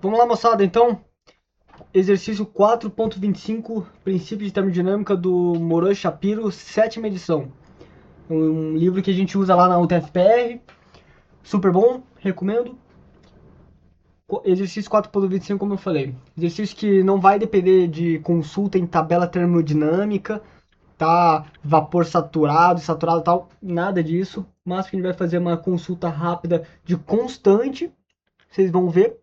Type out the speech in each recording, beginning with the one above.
Vamos lá, moçada, então. Exercício 4.25, Princípios de Termodinâmica do Moran Shapiro, 7ª edição. Um livro que a gente usa lá na UTFPR. Super bom, recomendo. Exercício 4.25, como eu falei. Exercício que não vai depender de consulta em tabela termodinâmica, tá? Vapor saturado e tal, nada disso. Mas que a gente vai fazer uma consulta rápida de constante. Vocês vão ver.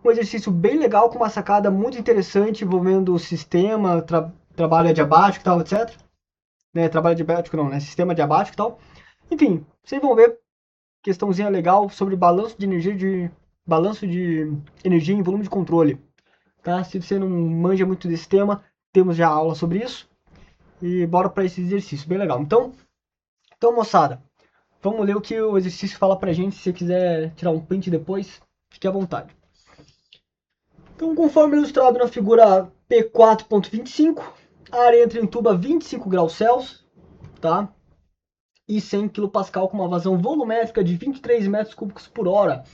Um exercício bem legal, com uma sacada muito interessante, envolvendo o sistema, trabalho adiabático e tal, etc. Né, trabalho adiabático não, né? Sistema adiabático e tal. Enfim, vocês vão ver questãozinha legal sobre balanço de energia em volume de controle. Tá? Se você não manja muito desse tema, temos já aula sobre isso. E bora para esse exercício, bem legal. Então, moçada, vamos ler o que o exercício fala pra gente. Se você quiser tirar um print depois, fique à vontade. Então, conforme ilustrado na figura P4.25, a área entra em tubo a 25 graus Celsius, tá? E 100 kPa com uma vazão volumétrica de 23 metros cúbicos por hora.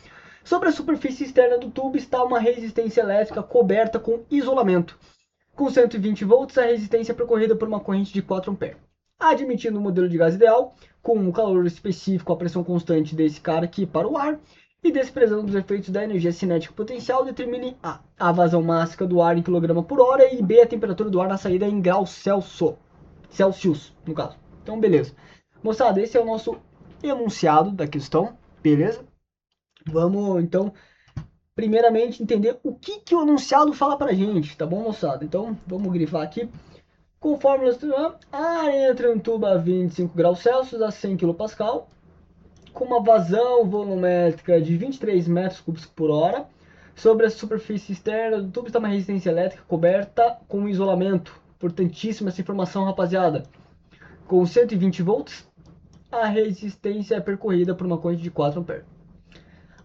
Sobre a superfície externa do tubo está uma resistência elétrica coberta com isolamento. Com 120 volts, a resistência é percorrida por uma corrente de 4 A. Admitindo o modelo de gás ideal, com um calor específico, a pressão constante desse cara aqui para o ar, e desprezando os efeitos da energia cinética potencial, determine a vazão máxima do ar em kg por hora e B, a temperatura do ar na saída em graus Celsius, no caso. Então, beleza. Moçada, esse é o nosso enunciado da questão, beleza? Vamos, então, primeiramente entender o que o enunciado fala pra gente, tá bom, moçada? Então, vamos grifar aqui. Conforme a área entra em tubo a 25 graus Celsius a 100 kPa, com uma vazão volumétrica de 23 metros cúbicos por hora. Sobre a superfície externa do tubo está uma resistência elétrica coberta com isolamento. Importantíssima essa informação, rapaziada. Com 120 volts, a resistência é percorrida por uma corrente de 4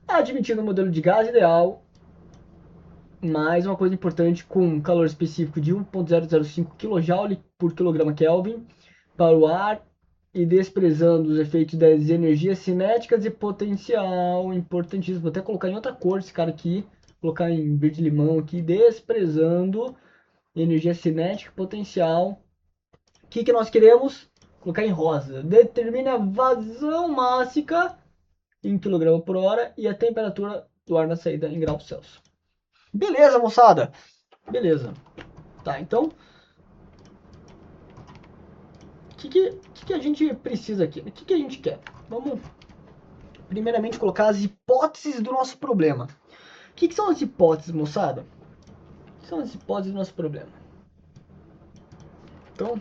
A. Admitindo o modelo de gás ideal, mais uma coisa importante, com um calor específico de 1.005 kJ por kgK para o ar, e desprezando os efeitos das energias cinéticas e potencial, importantíssimo. Vou até colocar em outra cor esse cara aqui, colocar em verde limão aqui, desprezando energia cinética e potencial. O que nós queremos? Colocar em rosa. Determine a vazão máxima em kg por hora e a temperatura do ar na saída em graus Celsius. Beleza, moçada? Beleza. Tá, então, o que a gente precisa aqui? O que a gente quer? Vamos, primeiramente, colocar as hipóteses do nosso problema. O que são as hipóteses, moçada? O que são as hipóteses do nosso problema? Então,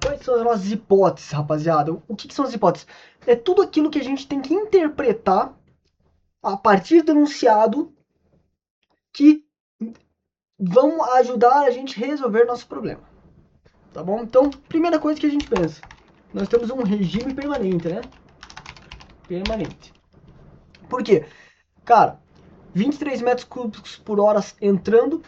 quais são as nossas hipóteses, rapaziada? O que são as hipóteses? É tudo aquilo que a gente tem que interpretar a partir do enunciado que vão ajudar a gente a resolver nosso problema. Tá bom? Então, primeira coisa que a gente pensa. Nós temos um regime permanente, né? Permanente. Por quê? Cara, 23 metros cúbicos por hora entrando,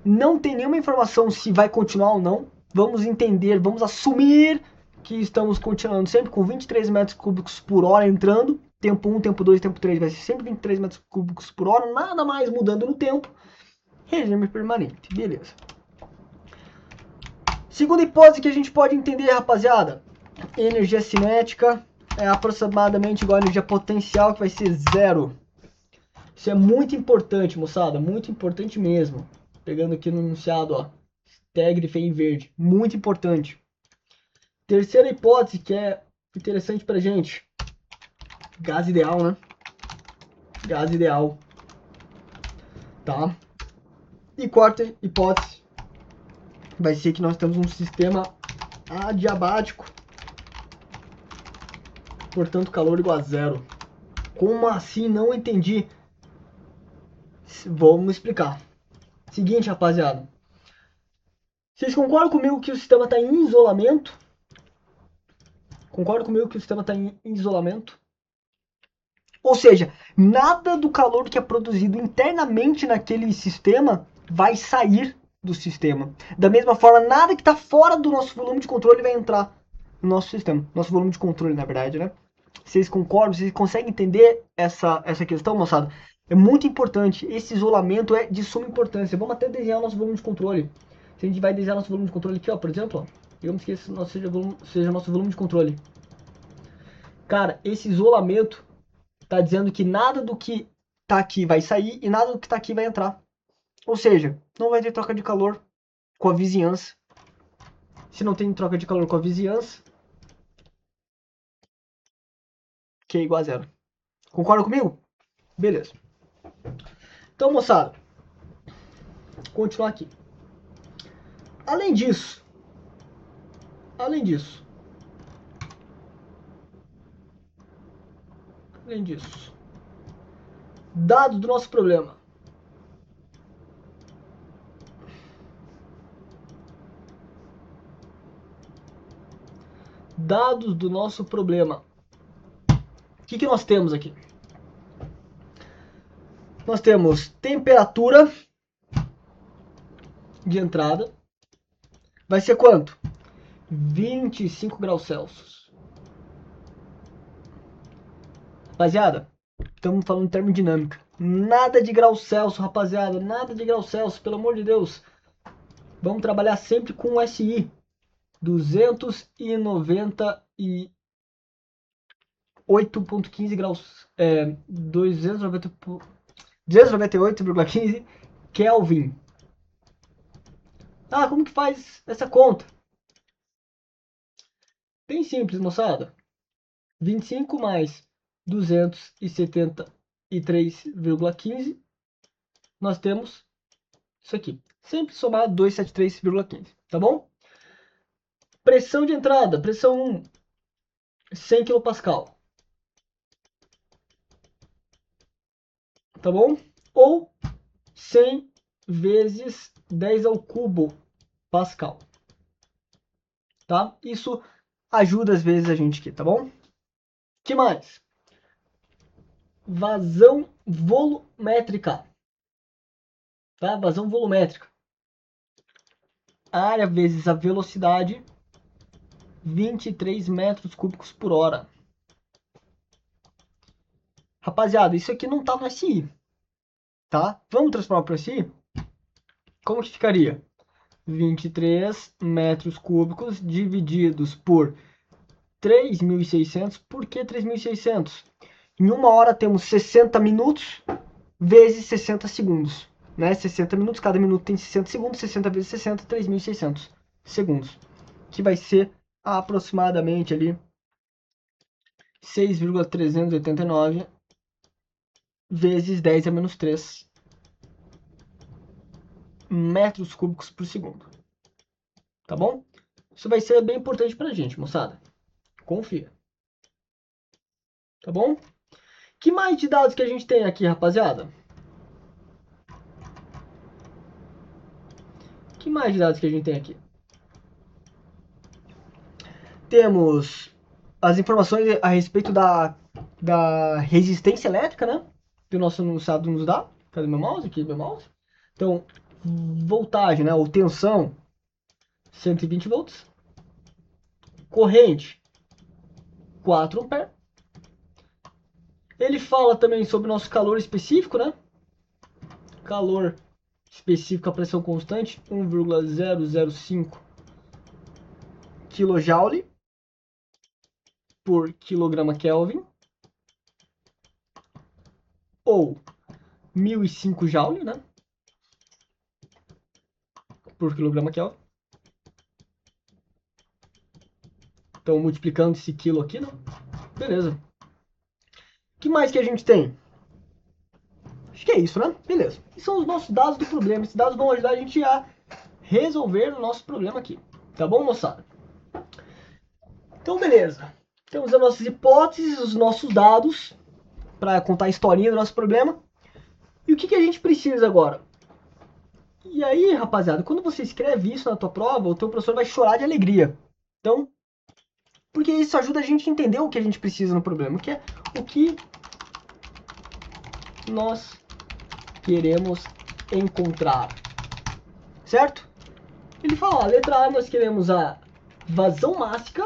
não tem nenhuma informação se vai continuar ou não. Vamos entender, vamos assumir que estamos continuando sempre com 23 metros cúbicos por hora entrando. Tempo 1, tempo 2, tempo 3 vai ser sempre 23 metros cúbicos por hora, nada mais mudando no tempo. Regime permanente, beleza. Segunda hipótese que a gente pode entender, rapaziada, energia cinética é aproximadamente igual a energia potencial, que vai ser zero. Isso é muito importante, moçada, muito importante mesmo. Pegando aqui no enunciado, ó, grifei em verde, muito importante. Terceira hipótese que é interessante pra gente, gás ideal, né? Gás ideal, tá? E quarta hipótese vai ser que nós temos um sistema adiabático, portanto calor igual a zero. Como assim? Não entendi. Vamos explicar. Seguinte, rapaziada. Vocês concordam comigo que o sistema está em isolamento? Concordam comigo que o sistema está em isolamento? Ou seja, nada do calor que é produzido internamente naquele sistema vai sair do sistema. Da mesma forma, nada que está fora do nosso volume de controle vai entrar no nosso sistema. Nosso volume de controle, na verdade, né? Vocês concordam? Vocês conseguem entender essa questão, moçada? É muito importante. Esse isolamento é de suma importância. Vamos até desenhar o nosso volume de controle. Se a gente vai desenhar nosso volume de controle aqui, ó, por exemplo, ó, digamos que esse seja nosso volume de controle. Cara, esse isolamento tá dizendo que nada do que tá aqui vai sair e nada do que tá aqui vai entrar. Ou seja, não vai ter troca de calor com a vizinhança. Se não tem troca de calor com a vizinhança, que é igual a zero. Concorda comigo? Beleza. Então, moçada, continuar aqui. Além disso, além disso, dados do nosso problema. Dados do nosso problema. O que nós temos aqui? Nós temos temperatura de entrada. Vai ser quanto? 25 graus Celsius. Rapaziada, estamos falando em termodinâmica. Nada de graus Celsius, rapaziada. Nada de graus Celsius, pelo amor de Deus. Vamos trabalhar sempre com o SI. 298,15 graus. 298,15 Kelvin. Ah, como que faz essa conta? Bem simples, moçada. 25 mais 273,15. Nós temos isso aqui. Sempre somar 273,15. Tá bom? Pressão de entrada. Pressão 1. 100 kPa. Tá bom? Ou 100 vezes 10 ao cubo pascal. Tá? Isso ajuda às vezes a gente aqui, tá bom? Que mais? Vazão volumétrica. Tá? Vazão volumétrica. Área vezes a velocidade, 23 metros cúbicos por hora. Rapaziada, isso aqui não tá no SI. Tá? Vamos transformar para o SI? Como que ficaria? 23 metros cúbicos divididos por 3.600. Por que 3.600? Em uma hora temos 60 minutos vezes 60 segundos. Né? 60 minutos, cada minuto tem 60 segundos. 60 vezes 60, 3.600 segundos. Que vai ser aproximadamente ali 6,389 vezes 10 a menos 3 metros cúbicos por segundo. Tá bom? Isso vai ser bem importante pra gente, moçada. Confia. Tá bom? Que mais de dados que a gente tem aqui, rapaziada? Que mais de dados que a gente tem aqui? Temos as informações a respeito da resistência elétrica, né? Que o nosso anunciado nos dá. Cadê meu mouse? Aqui, meu mouse. Então, voltagem, né? Ou tensão, 120 volts. Corrente, 4 amperes. Ele fala também sobre o nosso calor específico, né? Calor específico a pressão constante, 1,005 kJ por quilograma Kelvin. Ou 1.005 Joule, né? Por quilograma Kelvin. Então, multiplicando esse quilo aqui, né? Beleza. O que mais que a gente tem? Acho que é isso, né? Beleza. E são os nossos dados do problema. Esses dados vão ajudar a gente a resolver o nosso problema aqui. Tá bom, moçada? Então, beleza. Temos as nossas hipóteses, os nossos dados para contar a historinha do nosso problema. E o que a gente precisa agora? E aí, rapaziada, quando você escreve isso na tua prova, o teu professor vai chorar de alegria. Então, porque isso ajuda a gente a entender o que a gente precisa no problema, que é o que nós queremos encontrar. Certo? Ele fala, ó, letra A, nós queremos a vazão mássica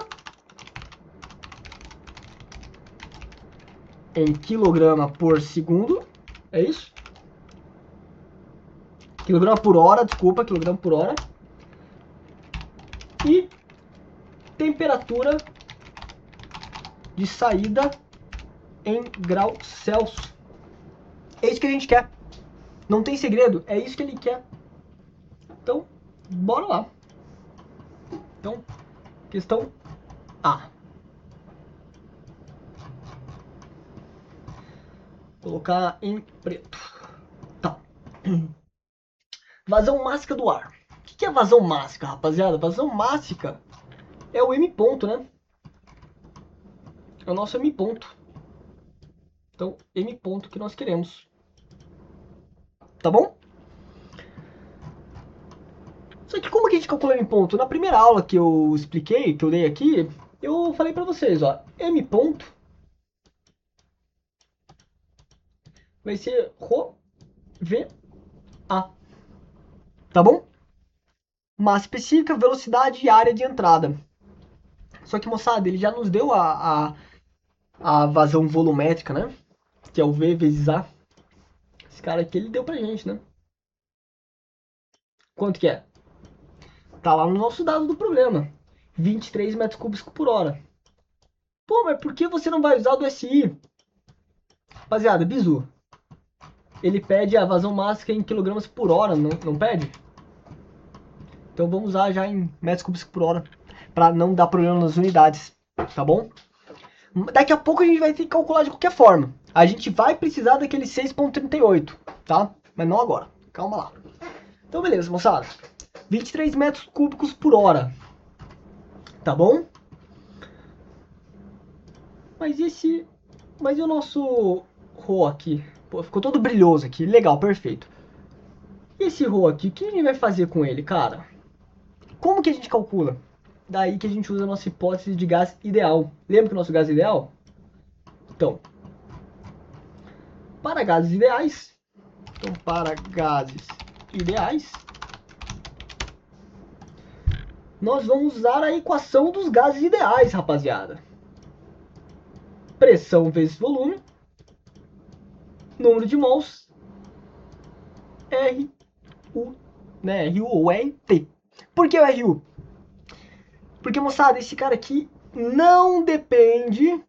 em quilograma por segundo. É isso? Quilograma por hora, desculpa, quilograma por hora. E temperatura de saída em graus Celsius. É isso que a gente quer. Não tem segredo, é isso que ele quer. Então, bora lá. Então, questão A. Vou colocar em preto. Tá. Vazão mássica do ar. O que é vazão mássica, rapaziada? Vazão mássica é o M ponto, né? É o nosso M ponto. Então, M ponto que nós queremos. Tá bom? Só que como que a gente calcula M ponto? Na primeira aula que eu expliquei, que eu dei aqui, eu falei pra vocês, ó. M ponto vai ser Rho V A. Tá bom? Massa específica, velocidade e área de entrada. Só que, moçada, ele já nos deu a vazão volumétrica, né? Que é o V vezes A. Esse cara aqui, ele deu pra gente, né? Quanto que é? Tá lá no nosso dado do problema. 23 metros cúbicos por hora. Pô, mas por que você não vai usar do SI? Rapaziada, bizu. Ele pede a vazão máxima em quilogramas por hora, não pede? Então vamos usar já em metros cúbicos por hora. Pra não dar problema nas unidades. Tá bom? Daqui a pouco a gente vai ter que calcular de qualquer forma. A gente vai precisar daquele 6,38, tá? Mas não agora. Calma lá. Então beleza, moçada. 23 metros cúbicos por hora. Tá bom? Mas e o nosso Rho aqui? Pô, ficou todo brilhoso aqui. Legal, perfeito. E esse Rho aqui, o que a gente vai fazer com ele, cara? Como que a gente calcula? Daí que a gente usa a nossa hipótese de gás ideal. Lembra que o nosso gás ideal? Então, para gases ideais, nós vamos usar a equação dos gases ideais, rapaziada. Pressão vezes volume, número de mols, RU, né? RU ou RT. Por que o RU? Porque, moçada, esse cara aqui não depende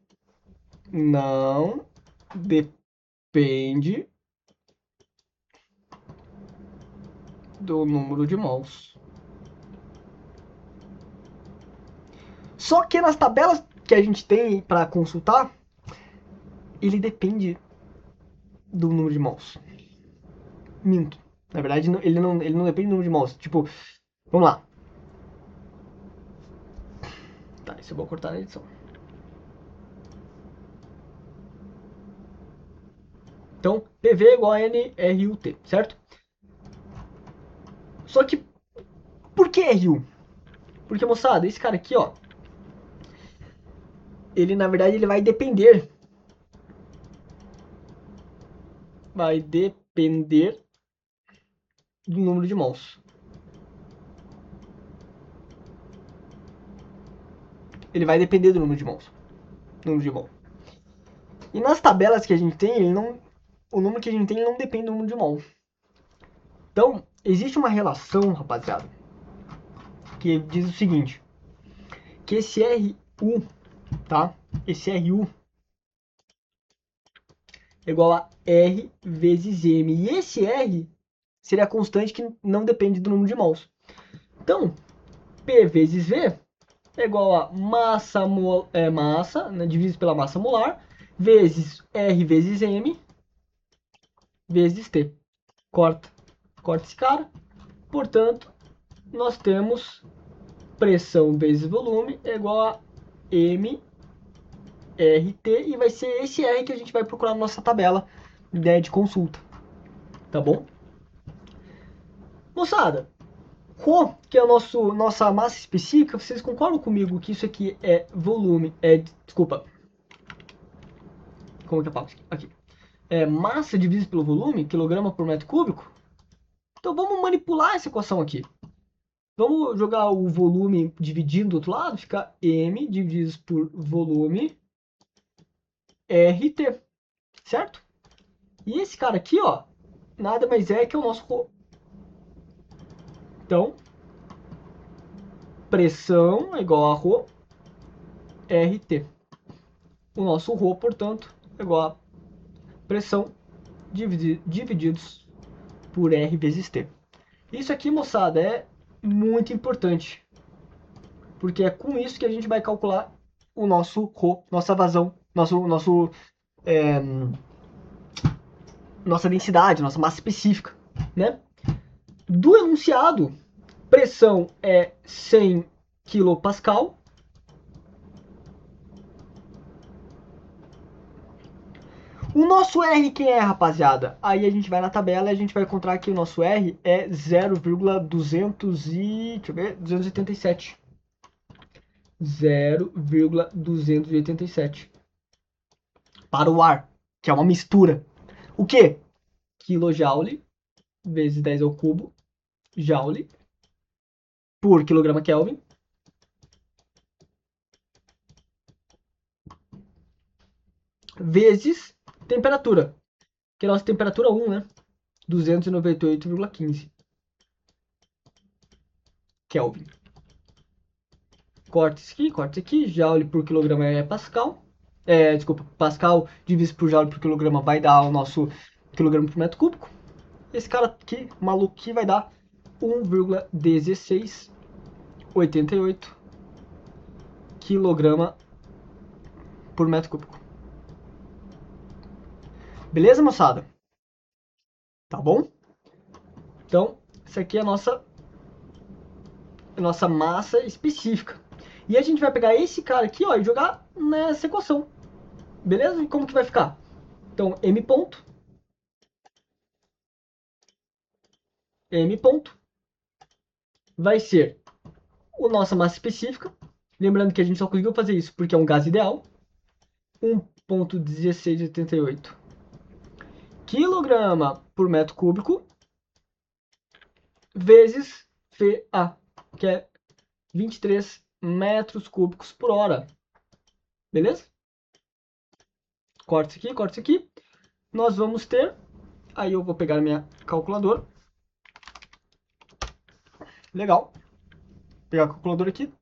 do número de mols. Só que nas tabelas que a gente tem para consultar, ele depende do número de mols. Minto. Na verdade, ele não depende do número de mols. Tipo, vamos lá. Tá, isso eu vou cortar na edição. Então, PV é igual a NRUT, certo? Só que, por que RU? Porque, moçada, esse cara aqui, ó, ele, na verdade, ele vai depender do número de mols. Ele vai depender do número de mols. Número de mol. E nas tabelas que a gente tem, o número que a gente tem não depende do número de mol. Então, existe uma relação, rapaziada, que diz o seguinte, que esse RU, tá? Esse RU é igual a R vezes M. E esse R seria a constante que não depende do número de mols. Então, P vezes V é igual a massa, né, dividido pela massa molar, vezes R vezes M, vezes T. Corta esse cara. Portanto, nós temos pressão vezes volume é igual a MRT, e vai ser esse R que a gente vai procurar na nossa tabela, né, de consulta. Tá bom? Moçada, Rho, que é a nossa massa específica, vocês concordam comigo que isso aqui é volume, desculpa, como é que eu falo aqui? É massa dividido pelo volume, quilograma por metro cúbico? Então vamos manipular essa equação aqui. Vamos jogar o volume dividindo do outro lado, fica M dividido por volume RT. certo? E esse cara aqui, ó, nada mais é que o nosso Rho. Então, pressão é igual a Rho RT. O nosso Rho, portanto, é igual a pressão divididos por R vezes T. Isso aqui, moçada, é muito importante, porque é com isso que a gente vai calcular o nosso Rho, nossa vazão, é, nossa densidade, nossa massa específica, né? Do enunciado, pressão é 100 kPa. O nosso R quem é, rapaziada? Aí a gente vai na tabela e a gente vai encontrar que o nosso R é 287. 0,287 para o ar, que é uma mistura. O que? Kilojoule vezes 10 ao cubo, joule, por quilograma Kelvin, vezes temperatura, que é a nossa temperatura 1, né? 298,15 Kelvin. Corte isso aqui, joule por quilograma é pascal. Desculpa, pascal dividido por joule por quilograma vai dar o nosso quilograma por metro cúbico. Esse cara aqui, maluco aqui, vai dar 1,1688 quilograma por metro cúbico. Beleza, moçada? Tá bom? Então, essa aqui é a nossa massa específica. E a gente vai pegar esse cara aqui, ó, e jogar nessa equação. Beleza? E como que vai ficar? Então, M ponto vai ser a nossa massa específica. Lembrando que a gente só conseguiu fazer isso porque é um gás ideal. 1,1688 quilograma por metro cúbico vezes VA, que é 23 metros cúbicos por hora. Beleza? Corta isso aqui. Nós vamos ter... Aí eu vou pegar minha calculadora. Legal. Vou pegar a calculadora aqui.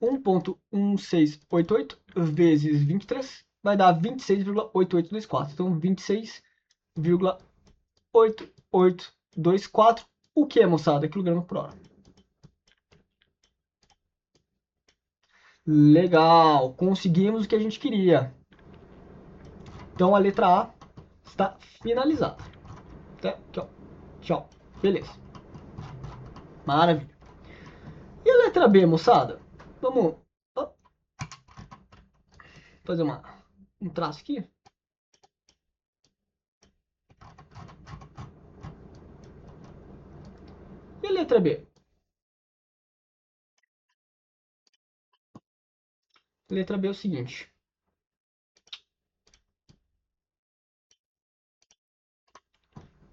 1,1688 vezes 23 vai dar 26,8824. Então, 26,8824. O que é, moçada? Quilograma por hora. Legal. Conseguimos o que a gente queria. Então, a letra A está finalizada. Tchau. Tchau. Beleza. Maravilha. E a letra B, moçada? Vamos fazer um traço aqui. E a letra B? A letra B é o seguinte.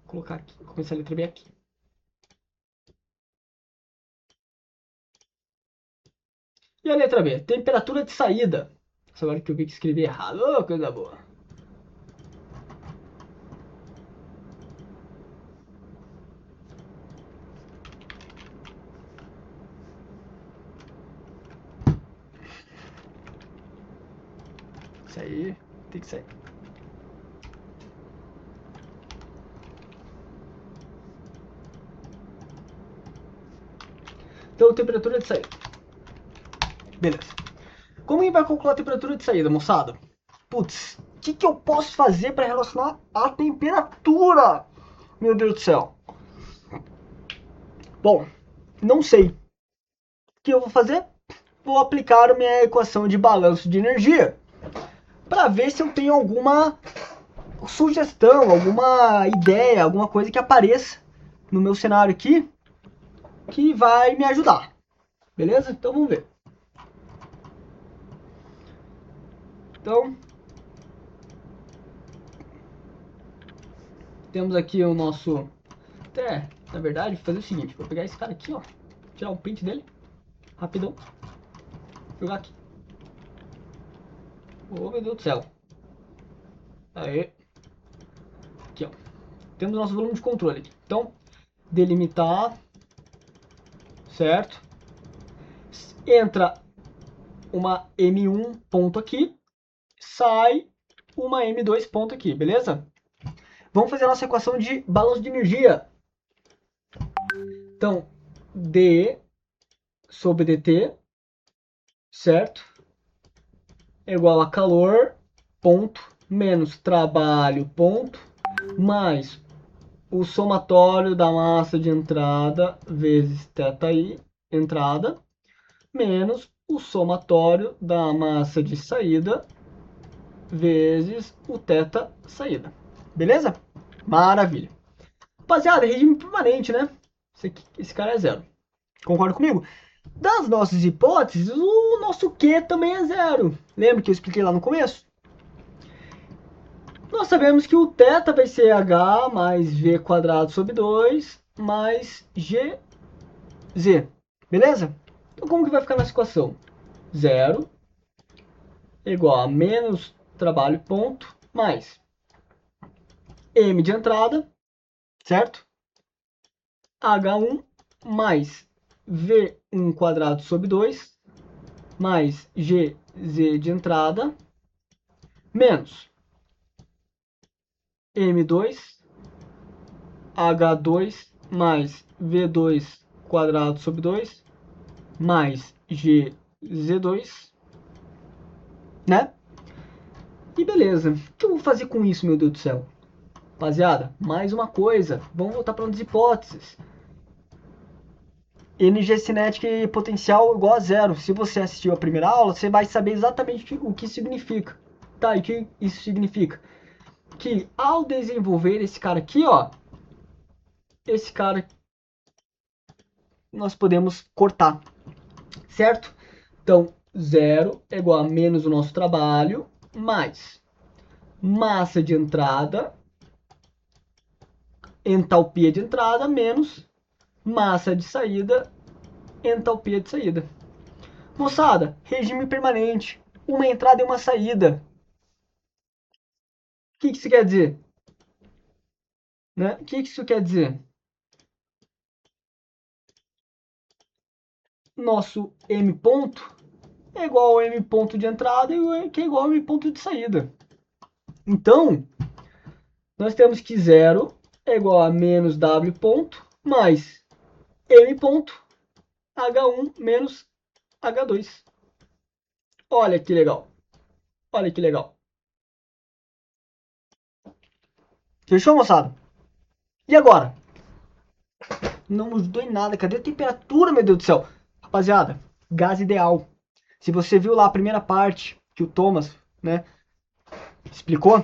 Vou colocar aqui. Vou começar a letra B aqui. E a letra B? Temperatura de saída. Só agora que eu vi que escrevi errado. Oh, coisa boa. Isso aí. Tem que sair. Então, temperatura de saída. Beleza. Como a gente vai calcular a temperatura de saída, moçada? Putz, o que eu posso fazer para relacionar a temperatura? Meu Deus do céu. Bom, não sei. O que eu vou fazer? Vou aplicar minha equação de balanço de energia para ver se eu tenho alguma sugestão, alguma ideia, alguma coisa que apareça no meu cenário aqui que vai me ajudar. Beleza? Então vamos ver. Então, temos aqui o nosso... na verdade, vou fazer o seguinte. Vou pegar esse cara aqui, ó. Tirar um print dele. Rapidão. Jogar aqui. Oh, meu Deus do céu. Aí. Aqui, ó. Temos nosso volume de controle aqui. Então, delimitar, certo? Entra uma M1 ponto aqui, sai uma M2 ponto aqui, beleza? Vamos fazer a nossa equação de balanço de energia. Então, D sobre dt, certo? É igual a calor, ponto, menos trabalho, ponto, mais o somatório da massa de entrada vezes θi, entrada, menos o somatório da massa de saída vezes o θ saída. Beleza? Maravilha. Rapaziada, regime permanente, né? Esse cara é zero. Concorda comigo? Das nossas hipóteses, o nosso Q também é zero. Lembra que eu expliquei lá no começo? Nós sabemos que o θ vai ser h mais v quadrado sobre 2 mais gz. Beleza? Então como que vai ficar nessa equação? 0 igual a menos trabalho ponto mais m de entrada, certo? H1 mais V1 quadrado sobre 2 mais GZ de entrada menos M2 H2 mais V2 quadrado sobre 2 mais GZ2, né? E beleza. O que eu vou fazer com isso, meu Deus do céu? Rapaziada, mais uma coisa. Vamos voltar para as hipóteses. Energia cinética e potencial igual a zero. Se você assistiu a primeira aula, você vai saber exatamente o que significa. Tá, e o que isso significa? Que ao desenvolver esse cara aqui, ó, esse cara nós podemos cortar, certo? Então, zero é igual a menos o nosso trabalho, mais massa de entrada, entalpia de entrada, menos massa de saída, entalpia de saída. Moçada, regime permanente, uma entrada e uma saída. O que isso quer dizer? Né? O que isso quer dizer? Nosso M ponto é igual ao M ponto de entrada e que é igual ao M ponto de saída. Então, nós temos que 0 é igual a menos W ponto mais M ponto H1 menos H2. Olha que legal. Olha que legal. Fechou, moçada? E agora? Não mudou em nada. Cadê a temperatura, meu Deus do céu? Rapaziada, gás ideal. Se você viu lá a primeira parte que o Thomas, né, explicou,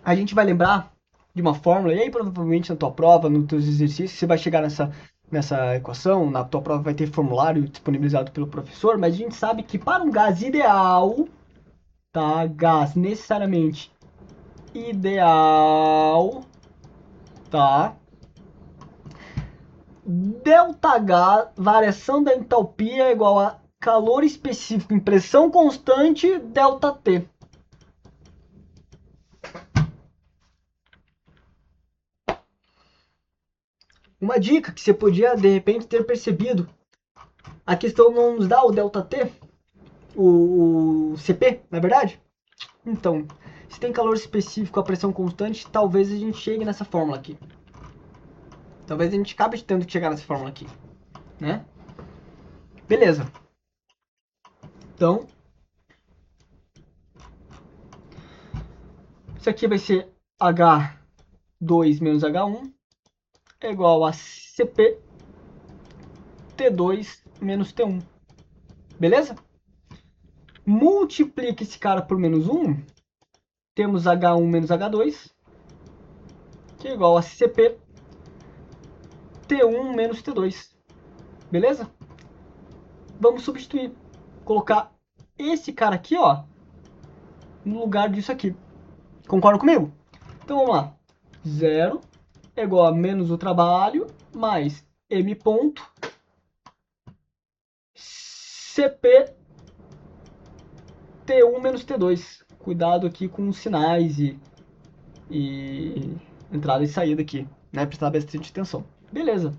a gente vai lembrar de uma fórmula, e aí provavelmente na tua prova, nos teus exercícios, você vai chegar nessa equação, na tua prova vai ter formulário disponibilizado pelo professor, mas a gente sabe que para um gás ideal, tá, gás necessariamente ideal, tá, ΔH, variação da entalpia é igual a calor específico em pressão constante, ΔT. Uma dica que você podia, de repente, ter percebido. A questão não nos dá o ΔT, o CP, na verdade? Então, se tem calor específico a pressão constante, talvez a gente chegue nessa fórmula aqui. Talvez a gente acabe tendo que chegar nessa fórmula aqui, né? Beleza. Então, isso aqui vai ser H2 menos H1 é igual a CP T2 menos T1. Beleza? Multiplica esse cara por menos 1. Temos H1 menos H2, que é igual a CP T1 menos T2. Beleza? Vamos substituir. Colocar esse cara aqui, ó, no lugar disso aqui. Concorda comigo? Então vamos lá. 0 é igual a menos o trabalho mais M ponto CP T1 menos T2. cuidado aqui com os sinais e entrada e saída aqui, né? Prestar bastante atenção. Beleza.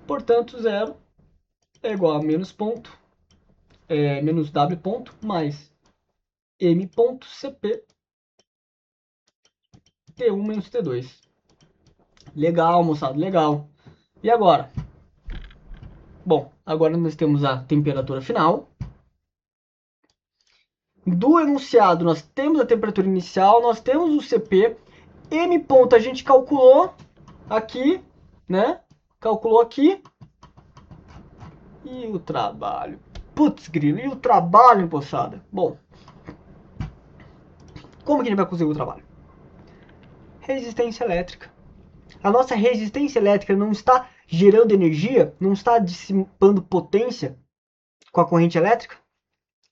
Portanto, 0 é igual a menos ponto, menos W ponto, mais M ponto CP T1 menos T2. Legal, moçada, legal. E agora? Bom, agora nós temos a temperatura final. Do enunciado, nós temos a temperatura inicial, nós temos o CP. M ponto a gente calculou aqui, né? Calculou aqui. E o trabalho? Putz, grilo, e o trabalho, moçada? Bom, como que a gente vai conseguir o trabalho? Resistência elétrica. A nossa resistência elétrica não está gerando energia, não está dissipando potência com a corrente elétrica?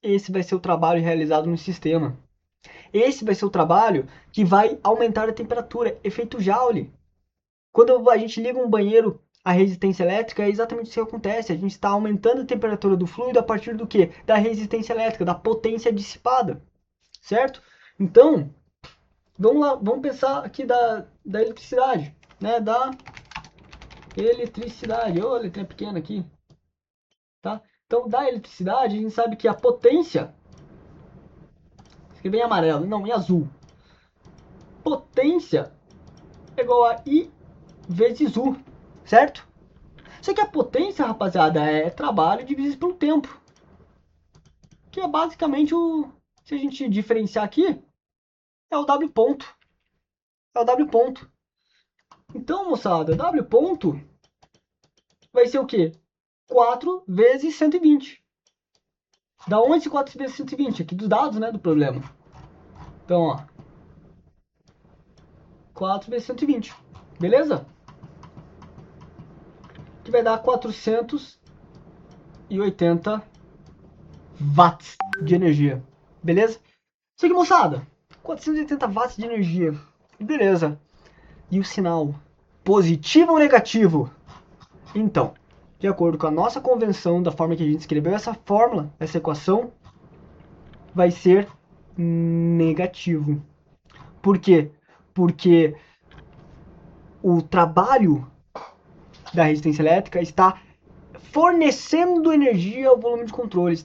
Esse vai ser o trabalho realizado no sistema. Esse vai ser o trabalho que vai aumentar a temperatura, efeito Joule. Quando a gente liga um banheiro à resistência elétrica, é exatamente isso que acontece. A gente está aumentando a temperatura do fluido a partir do quê? Da resistência elétrica, da potência dissipada. Certo? Então, vamos lá, vamos pensar aqui da eletricidade, né? Da eletricidade. Ô, letrinha pequena aqui. Tá? Então, da eletricidade, a gente sabe que a potência... Escrevi em amarelo, não, em azul. Potência é igual a I vezes U, certo? Só que a potência, rapaziada, é trabalho dividido pelo tempo. Que é basicamente o... Se a gente diferenciar aqui, é o W ponto. É o W ponto. Então, moçada, W ponto vai ser o quê? 4 vezes 120. Dá 11 4 vezes 120, aqui dos dados, né, do problema. Então, ó. 4 vezes 120. Beleza? Que vai dar 480 watts de energia. Beleza? Isso aqui, moçada. 480 watts de energia. Beleza. E o sinal? Positivo ou negativo? Então, de acordo com a nossa convenção, da forma que a gente escreveu essa fórmula, essa equação, vai ser negativo. Por quê? Porque o trabalho da resistência elétrica está fornecendo energia ao volume de controle.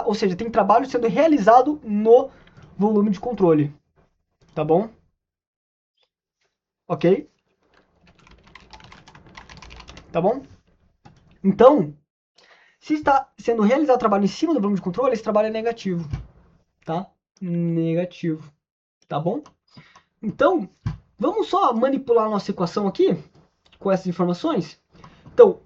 Ou seja, tem trabalho sendo realizado no volume de controle. Tá bom? Ok? Tá bom? Então, se está sendo realizado trabalho em cima do volume de controle, esse trabalho é negativo. Tá? Negativo. Tá bom? Então, vamos só manipular a nossa equação aqui com essas informações. Então,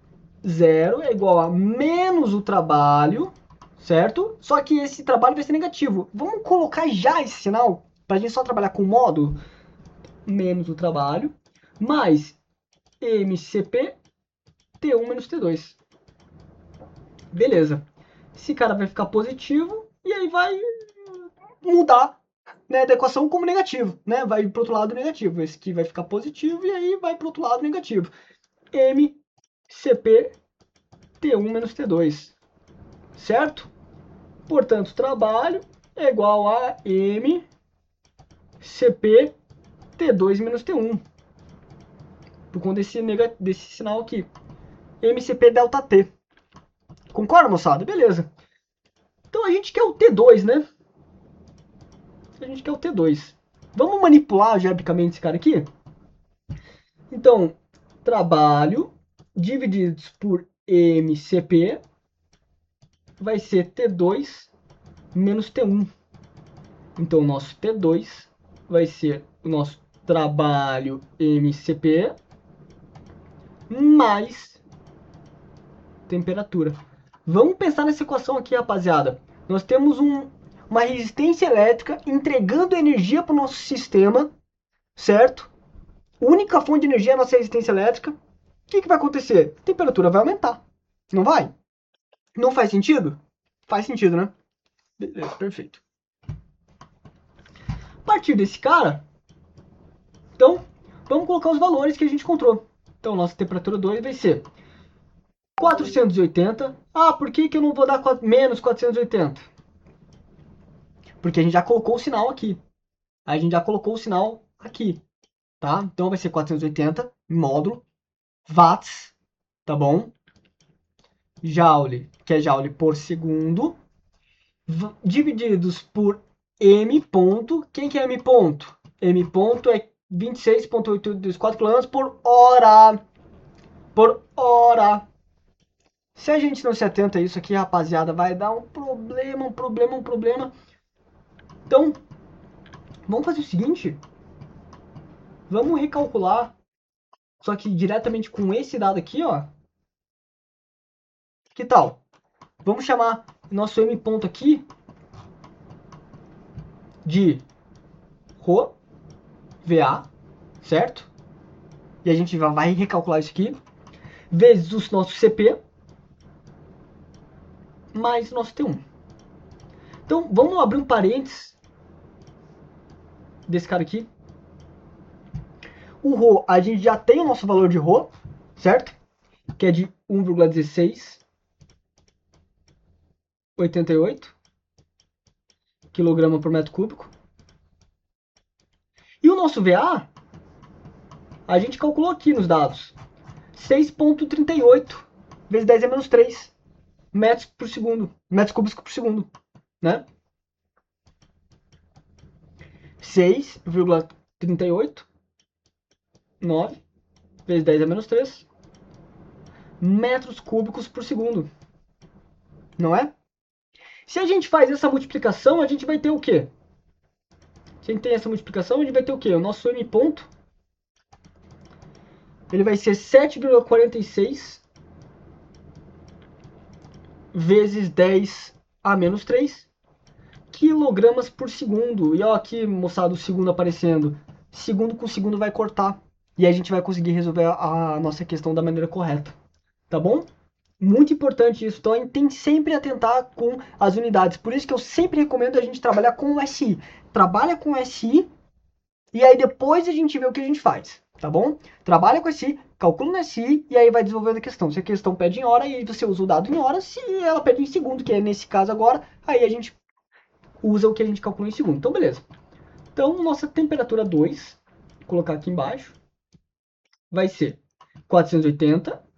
0 é igual a menos o trabalho, certo? Só que esse trabalho vai ser negativo. Vamos colocar já esse sinal para a gente só trabalhar com o módulo. Menos o trabalho, mais MCP T1 menos T2. Beleza. Esse cara vai ficar positivo e aí vai mudar, né, da equação como negativo, né? Vai para o outro lado negativo. Esse aqui vai ficar positivo e aí vai para o outro lado negativo. MCP T1 menos T2. Certo? Portanto, trabalho é igual a MCP T2 menos T1. Por conta desse sinal aqui. MCP delta T. Concorda, moçada? Beleza. Então a gente quer o T2, né? A gente quer o T2. Vamos manipular algebricamente esse cara aqui? Então, trabalho divididos por MCP vai ser T2 menos T1. Então, o nosso T2 vai ser o nosso trabalho MCP mais temperatura. Vamos pensar nessa equação aqui, rapaziada. Nós temos uma resistência elétrica entregando energia para o nosso sistema, certo? Única fonte de energia é a nossa resistência elétrica. O que vai acontecer? A temperatura vai aumentar. Não vai? Não faz sentido? Faz sentido, né? Beleza, perfeito. A partir desse cara, então, vamos colocar os valores que a gente encontrou. Então, nossa temperatura 2 vai ser 480. Ah, por que eu não vou dar menos 480? Porque a gente já colocou o sinal aqui. A gente já colocou o sinal aqui, tá? Então vai ser 480 módulo watts, tá bom? Joule, que é joule por segundo, divididos por m ponto. Quem que é m ponto? M ponto é 26,824 km por hora. Por hora. Se a gente não se atenta a isso aqui, rapaziada, vai dar um problema, um problema, um problema. Então, vamos fazer o seguinte. Vamos recalcular, só que diretamente com esse dado aqui, ó. Que tal? Vamos chamar nosso m ponto aqui de ρ, VA, certo? E a gente vai recalcular isso aqui, vezes o nosso CP, mais o nosso T1. Então, vamos abrir um parênteses desse cara aqui. O ρ, a gente já tem o nosso valor de ρ, certo? Que é de 1,1688 kg por metro cúbico. E o nosso VA, a gente calculou aqui nos dados. 6,38 vezes 10 a menos 3 metros por segundo. Metros cúbicos por segundo, né? 6,38 9 vezes 10 a menos 3 metros cúbicos por segundo. Não é? Se a gente faz essa multiplicação, a gente vai ter o quê? Se a gente tem essa multiplicação, a gente vai ter o quê? O nosso m ponto, ele vai ser 7,46 vezes 10 a menos 3 quilogramas por segundo. E ó, aqui, moçada, o segundo aparecendo. Segundo com segundo vai cortar. E a gente vai conseguir resolver a nossa questão da maneira correta. Tá bom? Muito importante isso. Então a gente tem sempre atentar com as unidades. Por isso que eu sempre recomendo a gente trabalhar com o SI. Trabalha com o SI e aí depois a gente vê o que a gente faz. Tá bom? Trabalha com SI, calcula no SI e aí vai desenvolvendo a questão. Se a questão pede em hora, aí você usa o dado em hora. Se ela pede em segundo, que é nesse caso agora, aí a gente usa o que a gente calculou em segundo. Então, beleza. Então, nossa temperatura 2, vou colocar aqui embaixo, vai ser 480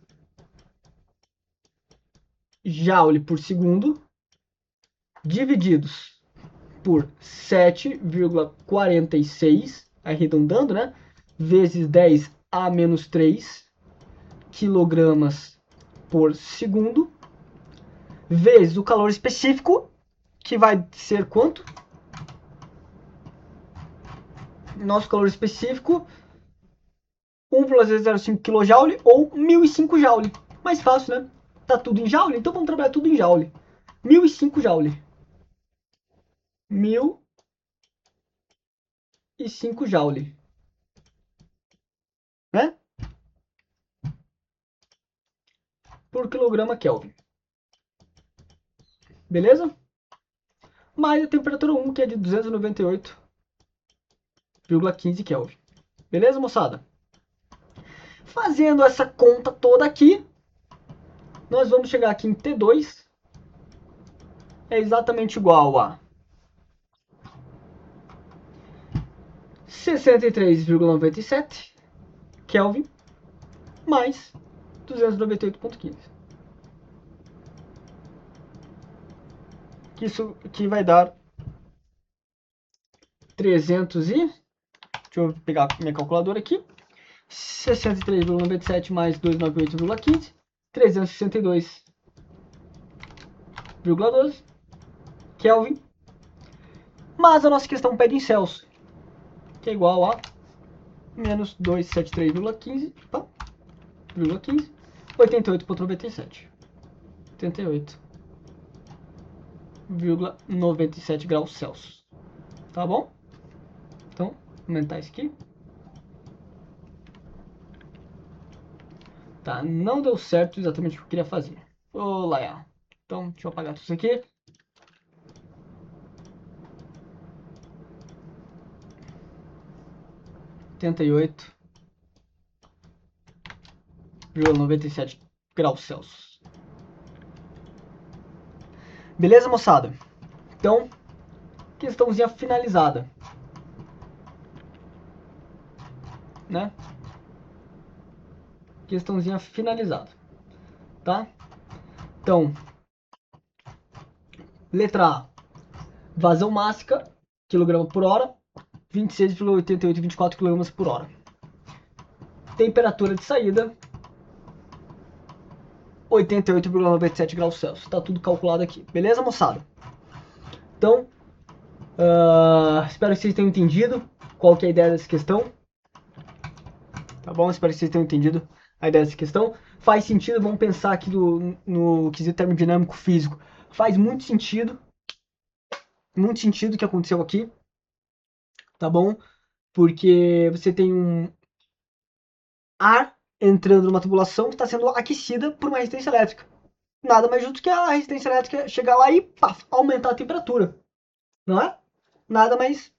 joule por segundo, divididos por 7,46, arredondando, né? Vezes 10 a menos 3 quilogramas por segundo, vezes o calor específico, que vai ser quanto? Nosso calor específico, 1,005 kJ ou 1005 joule. Mais fácil, né? Tá tudo em joule, então vamos trabalhar tudo em joule. 1005 joule. 1005 joule. Né? Por quilograma Kelvin. Beleza? Mais a temperatura 1, que é de 298,15 Kelvin. Beleza, moçada? Fazendo essa conta toda aqui, nós vamos chegar aqui em T2. É exatamente igual a 63,97 Kelvin mais 298,15. Isso aqui vai dar 300 e... Deixa eu pegar minha calculadora aqui. 63,97 mais 298,15. 362,12 Kelvin. Mas a nossa questão pede em Celsius, que é igual a menos 273,15, 88,97. 88,97 graus Celsius. Tá bom? Então, vou aumentar isso aqui. Tá, não deu certo exatamente o que eu queria fazer. Olá, então deixa eu apagar tudo isso aqui. Tenta 98,97 graus Celsius. Beleza, moçada? Então, questãozinha finalizada, né? Questãozinha finalizada, tá? Então, letra A, vazão máxima, quilograma por hora, 26,8824 kg por hora. Temperatura de saída, 88,97 graus Celsius. Tá tudo calculado aqui. Beleza, moçada? Então, espero que vocês tenham entendido qual que é a ideia dessa questão. Tá bom? Espero que vocês tenham entendido a ideia dessa questão. Faz sentido, vamos pensar aqui no quesito termodinâmico físico. Faz muito sentido o que aconteceu aqui. Tá bom? Porque você tem um ar entrando numa tubulação que está sendo aquecida por uma resistência elétrica. Nada mais justo que a resistência elétrica chegar lá e paf, aumentar a temperatura. Não é? Nada mais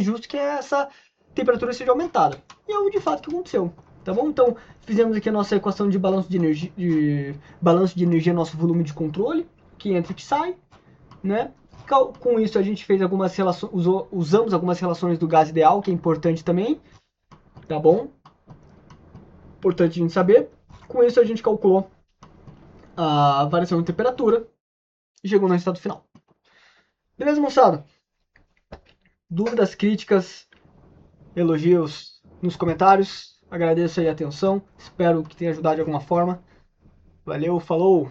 justo que essa temperatura seja aumentada. E é o de fato que aconteceu. Tá bom? Então, fizemos aqui a nossa equação de balanço de energia, nosso volume de controle, que entra e que sai, né? Com isso a gente fez algumas relações, usamos algumas relações do gás ideal, que é importante também, tá bom? Importante a gente saber. Com isso a gente calculou a variação de temperatura e chegou no resultado final. Beleza, moçada? Dúvidas, críticas, elogios nos comentários. Agradeço aí a atenção. Espero que tenha ajudado de alguma forma. Valeu, falou!